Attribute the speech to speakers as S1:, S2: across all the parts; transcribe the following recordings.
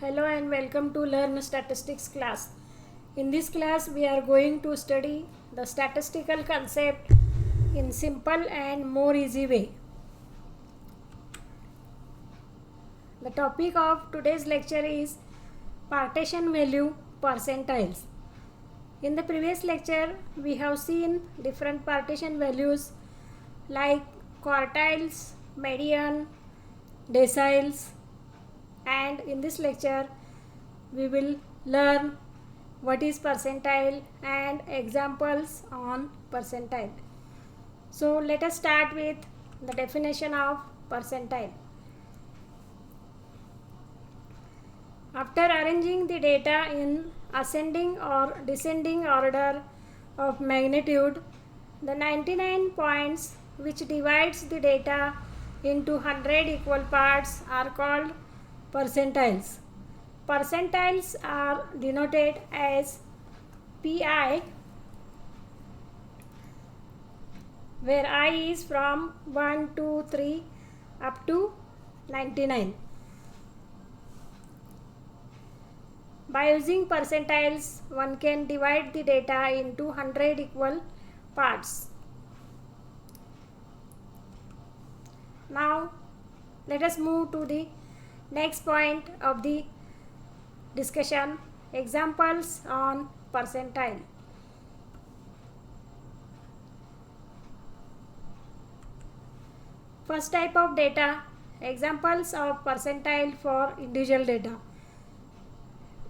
S1: Hello and welcome to Learn Statistics class. In this class we are going to study the statistical concept in simple and more easy way. The topic of today's lecture is partition value percentiles. In the previous lecture we have seen different partition values like quartiles, median, deciles, and in this lecture we will learn what is percentile and examples on percentile. So let us start with the definition of percentile. After arranging the data in ascending or descending order of magnitude, the 99 points which divides the data into 100 equal parts are called percentiles. Percentiles are denoted as PI, where I is from 1, 2, 3 up to 99. By using percentiles, one can divide the data into 100 equal parts. Now, let us move to the next point of the discussion, examples on percentile. First type of data, examples of percentile for individual data.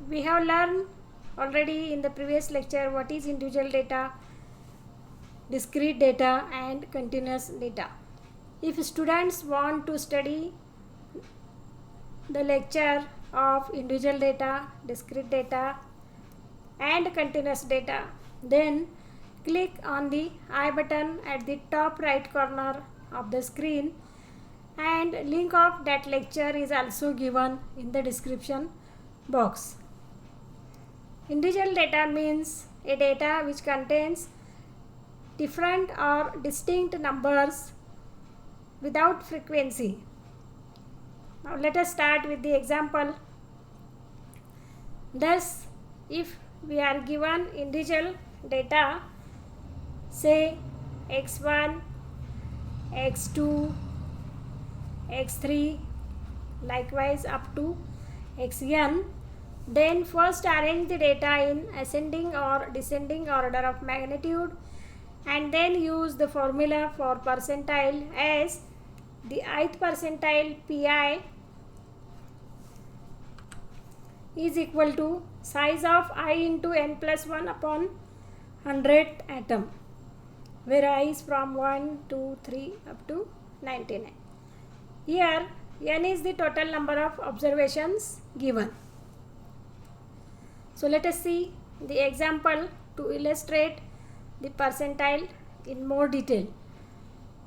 S1: We have learned already in the previous lecture what is individual data, discrete data and continuous data. If students want to study the lecture of individual data, discrete data and continuous data, then click on the I button at the top right corner of the screen, and link of that lecture is also given in the description box. Individual data means a data which contains different or distinct numbers without frequency. Now let us start with the example. Thus, if we are given individual data, say x1, x2, x3, likewise up to xn, then first arrange the data in ascending or descending order of magnitude and then use the formula for percentile as the ith percentile PI is equal to size of I into n plus 1 upon 100 atom, where I is from 1, 2, 3 up to 99. Here n is the total number of observations given. So let us see the example to illustrate the percentile in more detail.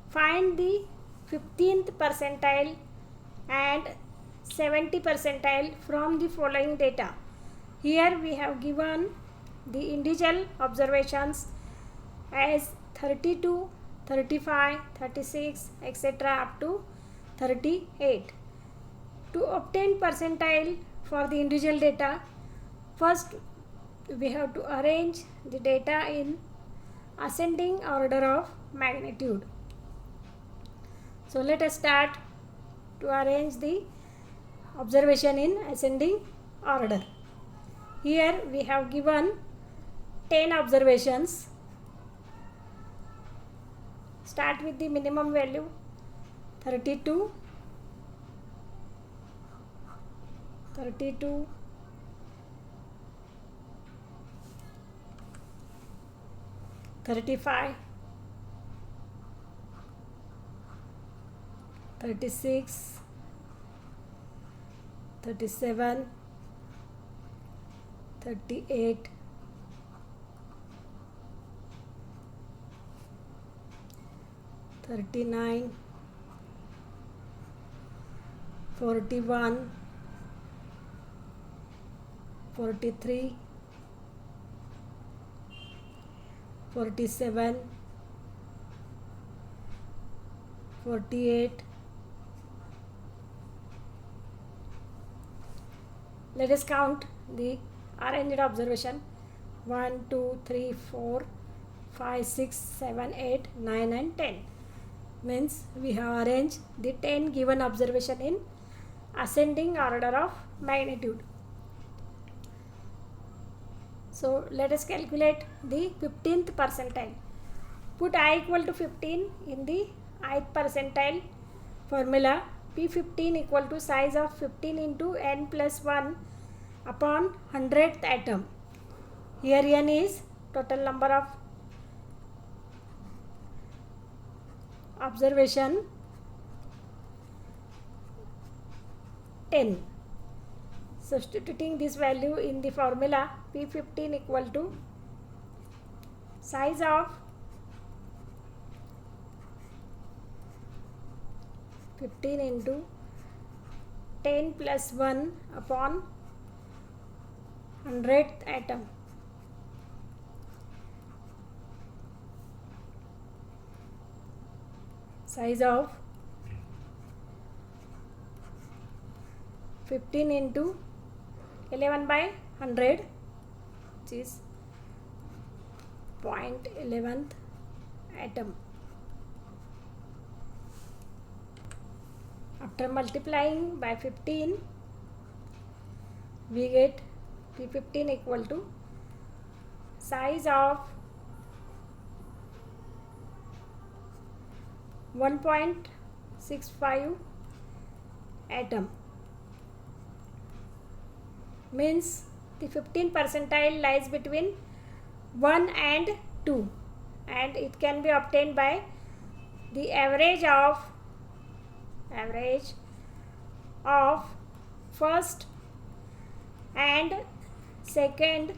S1: Find the 15th percentile and 70 percentile from the following data. Here we have given the individual observations as 32, 35, 36, etc. up to 38. To obtain percentile for the individual data, first we have to arrange the data in ascending order of magnitude. So let us start to arrange the observation in ascending order. Here we have given 10 observations. Start with the minimum value 32, 32, 35, 36, 37, 38, 39, 41, 43, 47, 48, Let us count the arranged observation. 1, 2, 3, 4, 5, 6, 7, 8, 9 and 10. Means we have arranged the 10 given observation in ascending order of magnitude. So let us calculate the 15th percentile. Put I equal to 15 in the ith percentile formula. P15 equal to size of 15 into n plus 1 upon 100th atom. Here n is total number of observation 10. Substituting this value in the formula, P15 equal to size of 15 into 10 plus 1 upon 100th atom. Size of 15 into 11 by 100, which is 0.11th atom. After multiplying by 15, we get P15 equal to size of 1.65 atom. Means the 15th percentile lies between 1 and 2, and it can be obtained by the average of first and second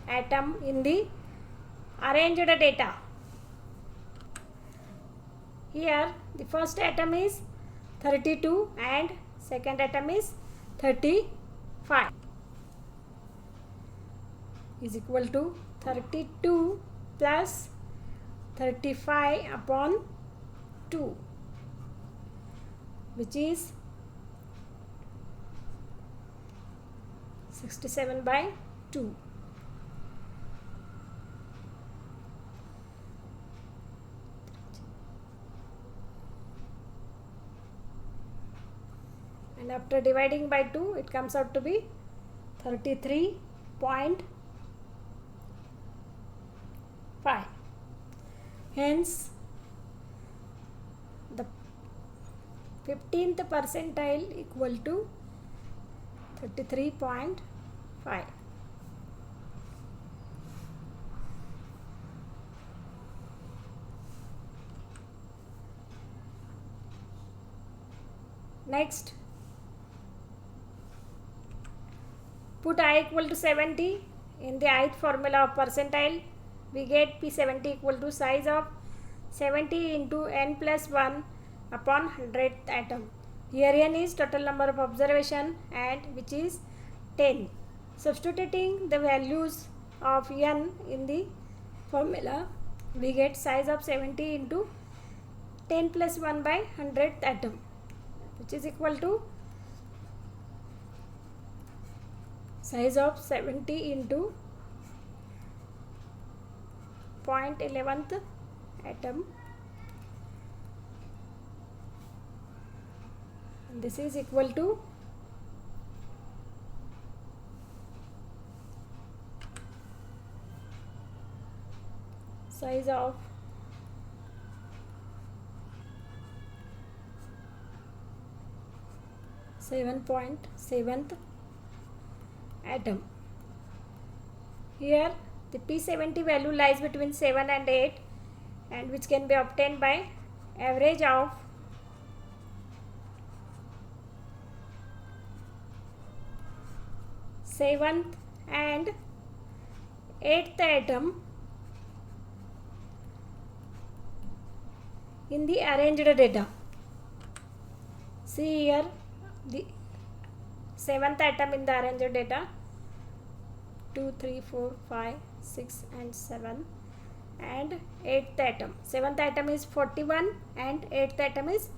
S1: atom in the arranged data. Here the first atom is 32 and second atom is 35, is equal to 32 plus 35 upon 2, which is 67 by 2. And after dividing by 2, it comes out to be 33.5. Hence, the 15th percentile equal to 33.5. Next, put I equal to 70 in the ith formula of percentile. We get P70 equal to size of 70 into n plus 1 upon 100th atom. Here n is total number of observation, and which is 10. Substituting the values of n in the formula, we get size of 70 into 10 plus 1 by 100th atom, which is equal to size of 70 into 0.11th atom, and this is equal to size of 7.7th atom. Here the P70 value lies between 7 and 8, and which can be obtained by average of seventh and 8th atom in the arranged data. See here the 7th atom in the arranged data, 2, 3, 4, 5, 6 and 7, and 8th atom. 7th atom is 41 and 8th atom is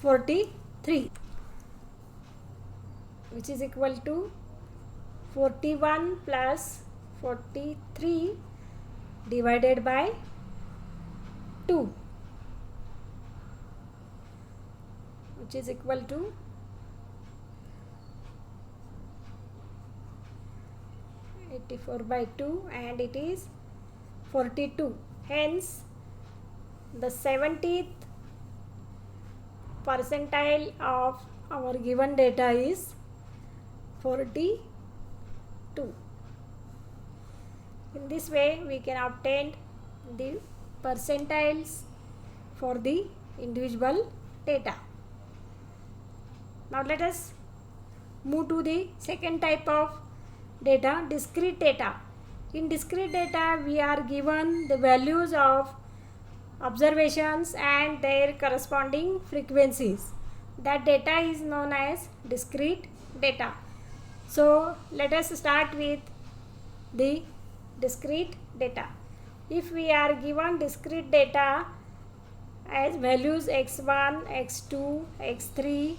S1: 43. which is equal to 41 plus 43 divided by 2, which is equal to 84 by 2, and it is 42. Hence the 70th percentile of our given data is 42. In this way we can obtain the percentiles for the individual data. Now let us move to the second type of data, discrete data. In discrete data we are given the values of observations and their corresponding frequencies. That data is known as discrete data. So let us start with the discrete data. If we are given discrete data as values x1, x2, x3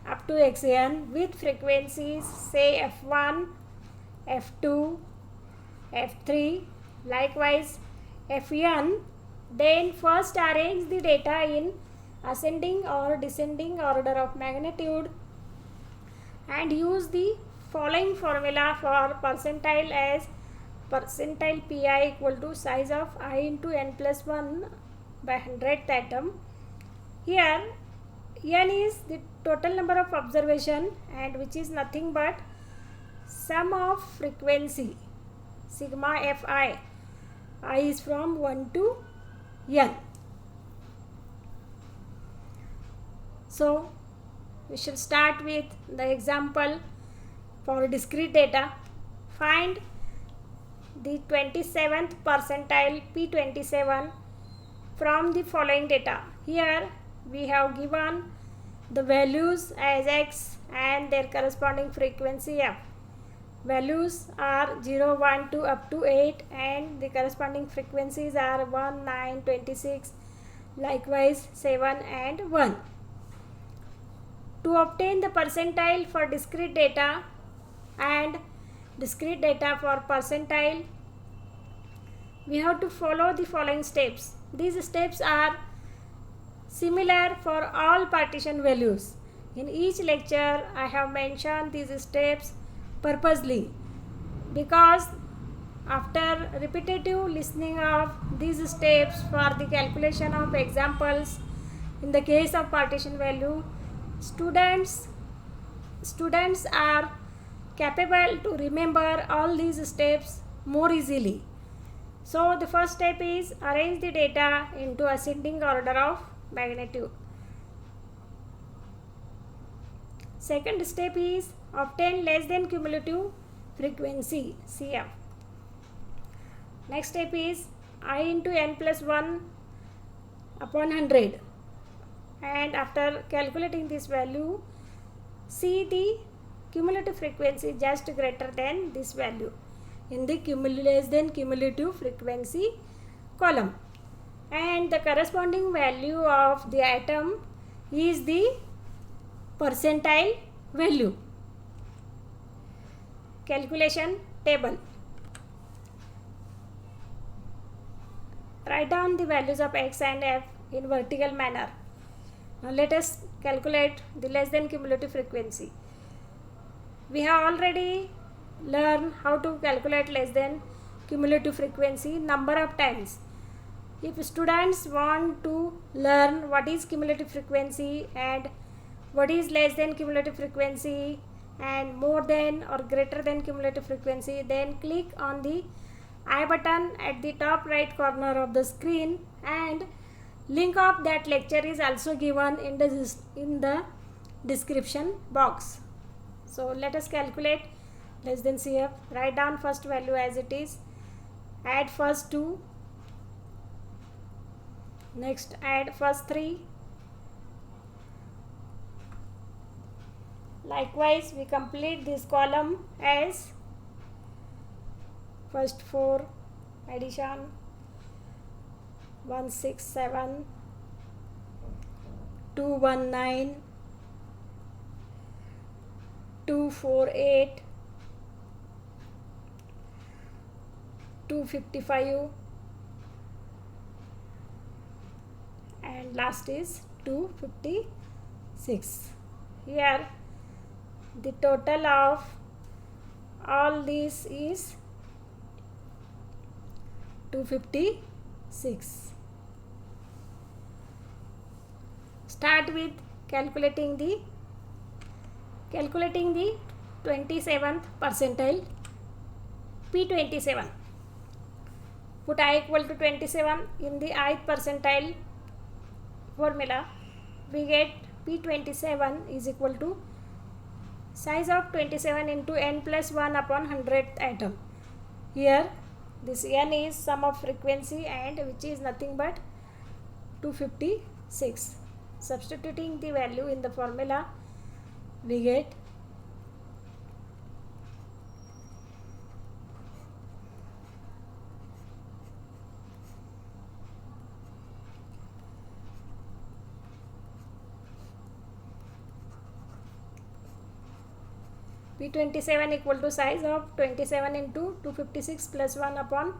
S1: up to xn with frequencies say f1, f2, f3, likewise fn, then first arrange the data in ascending or descending order of magnitude and use the following formula for percentile as percentile pi equal to size of I into n plus 1 by 100th atom. Here n is the total number of observation, and which is nothing but sum of frequency sigma fi. I is from 1 to n. So we shall start with the example for discrete data. Find the 27th percentile P27 from the following data. Here we have given the values as x and their corresponding frequency f. Values are 0, 1, 2 up to 8, and the corresponding frequencies are 1, 9, 26, likewise 7 and 1. To obtain the percentile for discrete data and discrete data for percentile, we have to follow the following steps. These steps are similar for all partition values. In each lecture I have mentioned these steps purposely because after repetitive listening of these steps for the calculation of examples in the case of partition value, students are capable to remember all these steps more easily. So the first step is arrange the data into ascending order of magnitude. Second step is obtain less than cumulative frequency CF. Next step is I into n plus 1 upon 100, and after calculating this value, see the cumulative frequency just greater than this value in the less than cumulative frequency column, and the corresponding value of the atom is the percentile value. Calculation table. Write down the values of x and f in vertical manner. Now let us calculate the less than cumulative frequency. We have already learned how to calculate less than cumulative frequency number of times. If students want to learn what is cumulative frequency and what is less than cumulative frequency and more than or greater than cumulative frequency, then click on the I button at the top right corner of the screen, and link of that lecture is also given in the description box. So let us calculate less than CF. Write down first value as it is, add first 2, next add first 3, likewise we complete this column as first 4 addition 167 219 248, 255, and last is 256. Here the total of all these is 256. Start with calculating the 27th percentile, P27. Put I equal to 27 in the ith percentile formula. We get P27 is equal to size of 27 into n plus 1 upon 100th atom. Here this n is sum of frequency and which is nothing but 256. Substituting the value in the formula, we get P27 equal to size of 27 into 256 plus 1 upon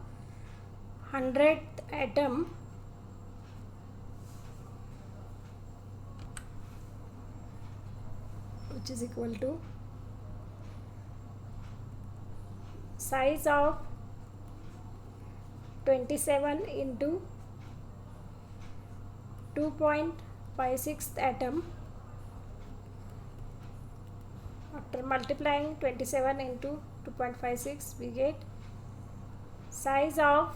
S1: 100th atom, which is equal to size of 27 into 2.56 atom. After multiplying 27 into 2.56, we get size of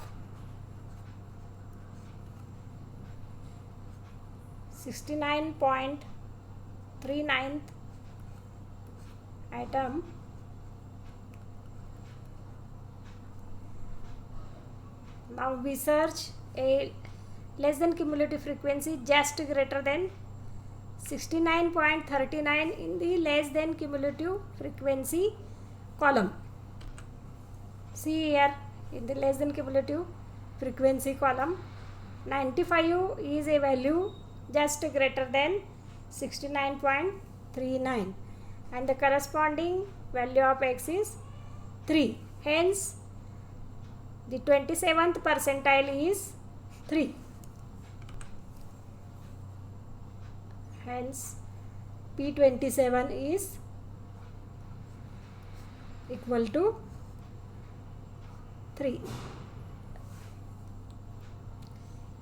S1: 69.39 atom. Now we search a less than cumulative frequency just greater than 69.39 in the less than cumulative frequency column. See here in the less than cumulative frequency column, 95 is a value just greater than 69.39 and the corresponding value of x is 3. Hence the 27th percentile is 3. Hence P27 is equal to 3.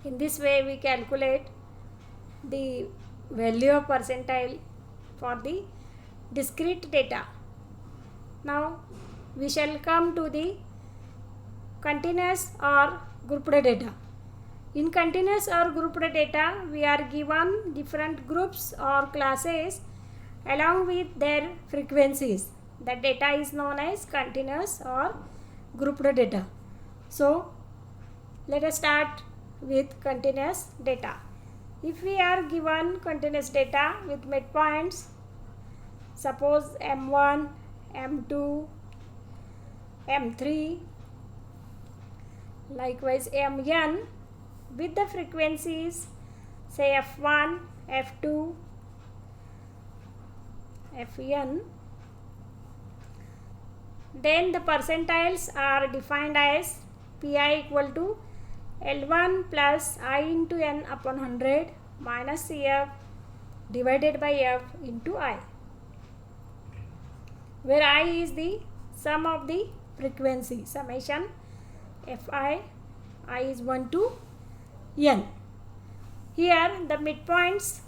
S1: In this way we calculate the value of percentile for the discrete data. Now we shall come to the continuous or grouped data. In continuous or grouped data, we are given different groups or classes along with their frequencies. The data is known as continuous or grouped data. So, let us start with continuous data. If we are given continuous data with midpoints, suppose M1, M2, M3, likewise Mn, with the frequencies say F1, F2, Fn, then the percentiles are defined as Pi equal to L1 plus I into n upon 100 minus Cf divided by F into I, where I is the sum of the frequency, summation Fi, I is 1 to n. Here the midpoints,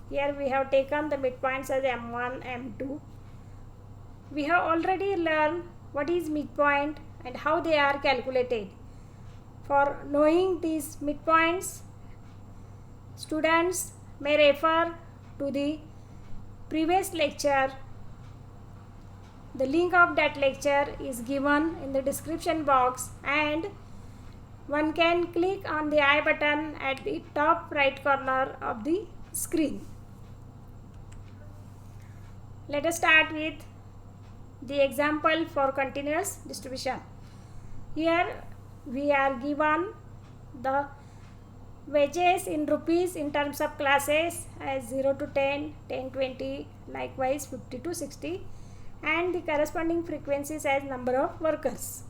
S1: here we have taken the midpoints as M1, M2. We have already learned what is midpoint and how they are calculated. For knowing these midpoints, students may refer to the previous lecture. The link of that lecture is given in the description box and one can click on the I button at the top right corner of the screen. Let us start with the example for continuous distribution. Here we are given the wages in rupees in terms of classes as 0 to 10, 10, 20, likewise 50 to 60, and the corresponding frequencies as number of workers.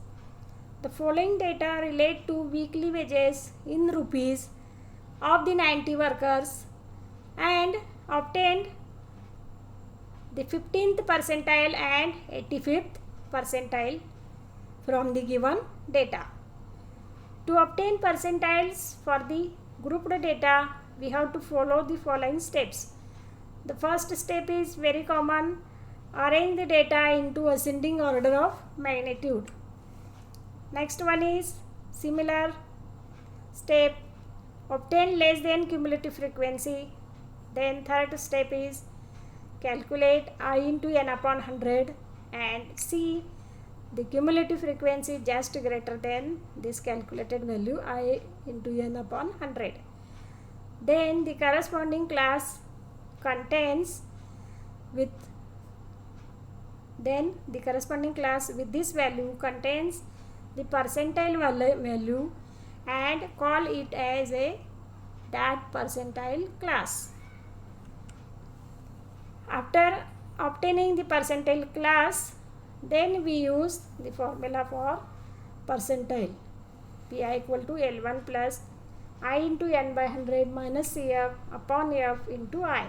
S1: The following data relate to weekly wages in rupees of the 90 workers and obtained the 15th percentile and 85th percentile from the given data. To obtain percentiles for the grouped data, we have to follow the following steps. The first step is very common. Arrange the data into ascending order of magnitude. Next one is similar step. Obtain less than cumulative frequency. Then third step is calculate I into n upon 100 and see the cumulative frequency just greater than this calculated value I into n upon 100. Then the corresponding class contains with this value contains the percentile value and call it as that percentile class. After obtaining the percentile class, then we use the formula for percentile. Pi equal to L1 plus I into n by 100 minus Cf upon F into I.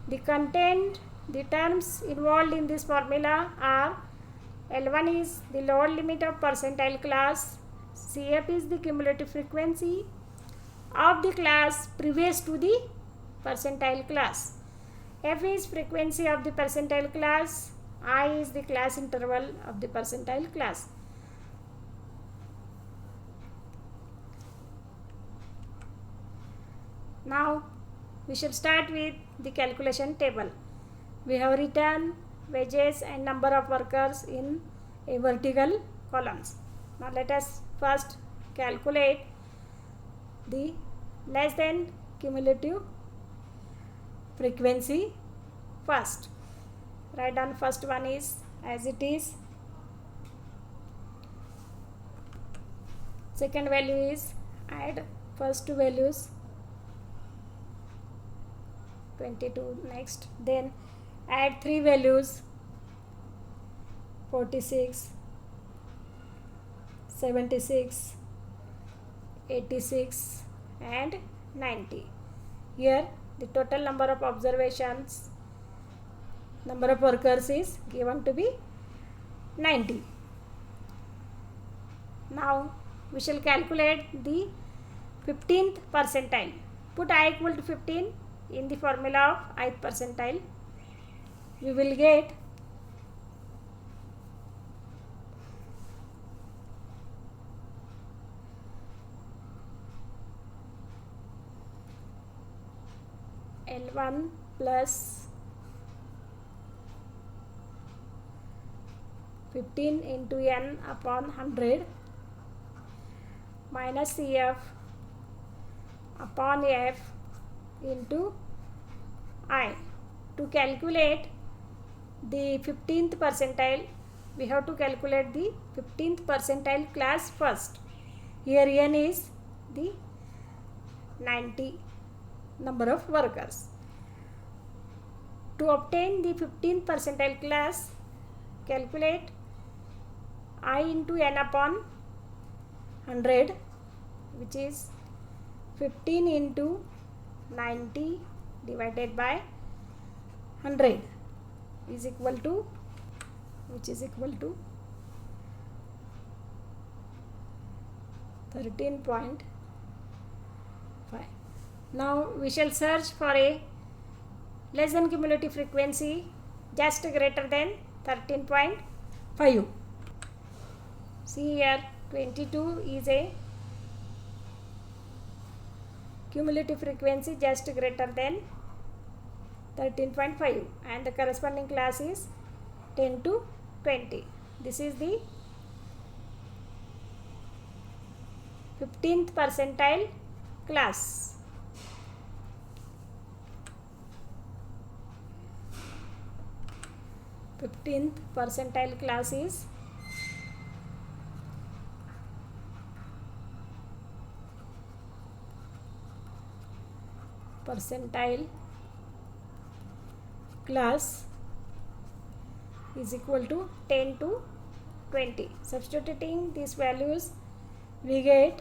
S1: The terms involved in this formula are L1 is the lower limit of percentile class, Cf is the cumulative frequency of the class previous to the percentile class, F is frequency of the percentile class, I is the class interval of the percentile class. Now we shall start with the calculation table. We have written wages and number of workers in a vertical columns. Now let us first calculate the less than cumulative frequency first. Write down first one is as it is. Second value is add first two values 22 next, then add three values 46, 76, 86 and 90. Here the total number of observations, number of workers is given to be 90. Now we shall calculate the 15th percentile. Put I equal to 15 in the formula of ith percentile. We will get L1 plus 15 into n upon 100 minus Cf upon F into I. To calculate the 15th percentile, we have to calculate the 15th percentile class first. Here n is the 90 number of workers. To obtain the 15th percentile class, calculate I into n upon 100, which is 15 into 90 divided by 100 is equal to, which is equal to 13.5. Now we shall search for a less than cumulative frequency just greater than 13.5. See here 22 is a cumulative frequency just greater than 13.5 and the corresponding class is 10 to 20. This is the 15th percentile class. Fifteenth percentile class is percentile class is equal to 10 to 20. Substituting these values, we get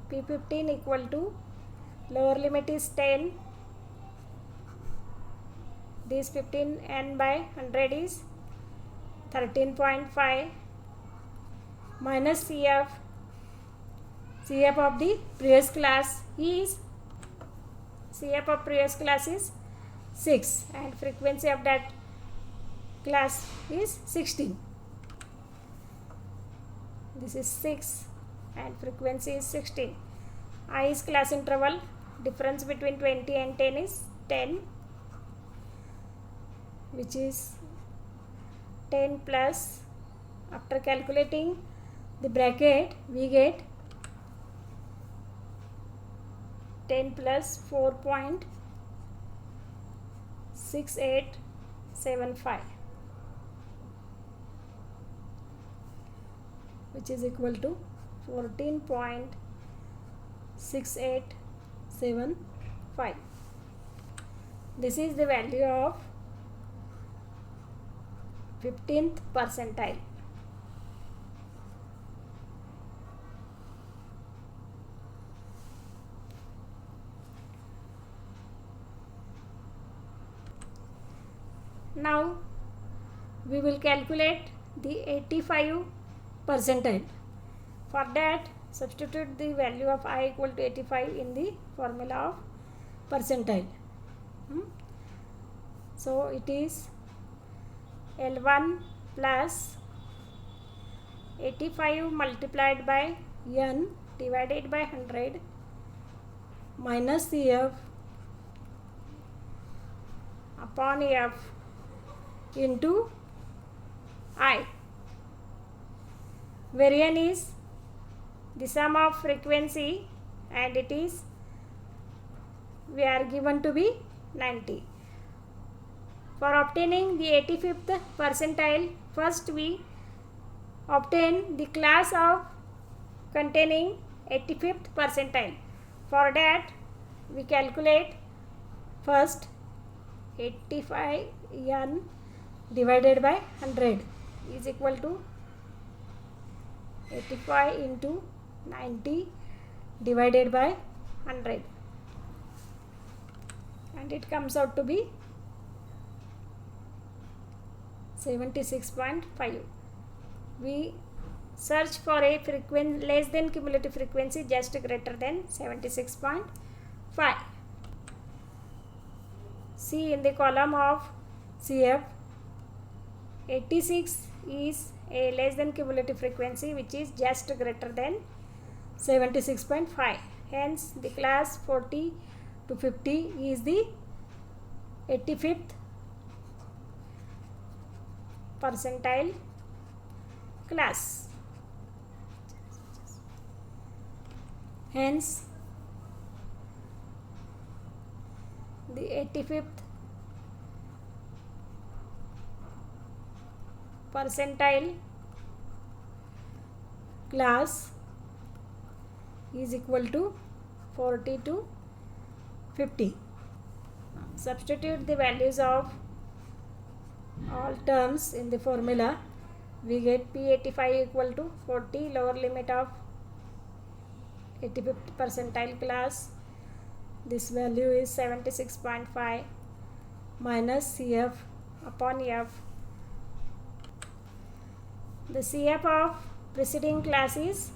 S1: P15 equal to lower limit is 10. This 15 n by 100 is 13.5 minus CF. CF of the previous class is 6 and frequency of that class is 16. This is 6 and frequency is 16. I is class interval. Difference between 20 and 10 is 10, which is 10 plus, after calculating the bracket, we get 10 plus 4.6875, which is equal to 14.6875. This is the value of 15th percentile. Now we will calculate the 85 percentile. For that, substitute the value of I equal to 85 in the formula of percentile. So it is L1 plus 85 multiplied by n divided by 100 minus CF upon F into I, where n is the sum of frequency and it is, we are given to be 90. For obtaining the 85th percentile, first we obtain the class of containing 85th percentile. For that, we calculate first 85 n divided by 100 is equal to 85 into 90 divided by 100, and it comes out to be 76.5. We search for a less than cumulative frequency just greater than 76.5. See in the column of CF, 86 is a less than cumulative frequency which is just greater than 76.5. Hence the class 40 to 50 is the 85th percentile class. Hence the 85th percentile class is equal to 40 to 50. Substitute the values of all terms in the formula. We get P85 equal to 40, lower limit of 85th percentile class. This value is 76.5 minus CF upon F. The CF of preceding class is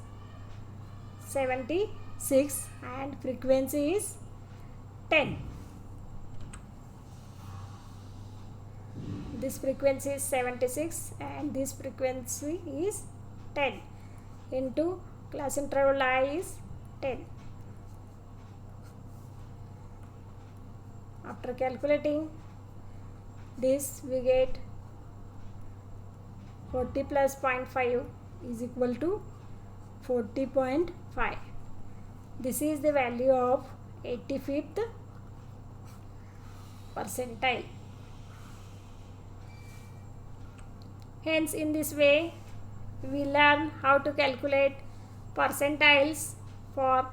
S1: 76 and frequency is 10. This frequency is 76 and this frequency is 10 into class interval I is 10. After calculating this, we get 40 plus 0.5 is equal to 40.5. This is the value of 85th percentile. Hence, in this way, we learn how to calculate percentiles for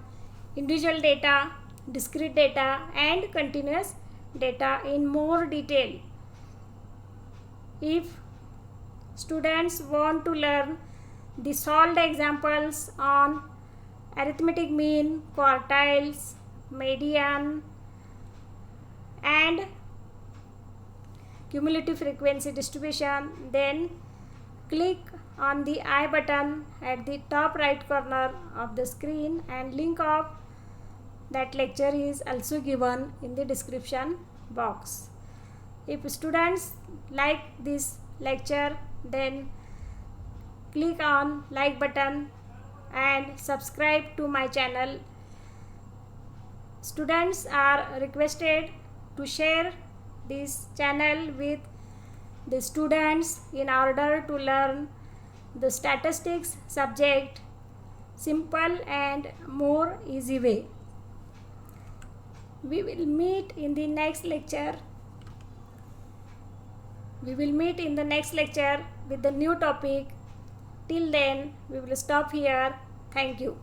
S1: individual data discrete data and continuous data in more detail. If students want to learn the solved examples on arithmetic mean, quartiles, median and cumulative frequency distribution, then click on the I button at the top right corner of the screen, and link of that lecture is also given in the description box. If students like this lecture, then click on like button and subscribe to my channel. Students are requested to share this channel with the students in order to learn the statistics subject simple and more easy way. We will meet in the next lecture. We will meet in the next lecture with the new topic. Till then, we will stop here. Thank you.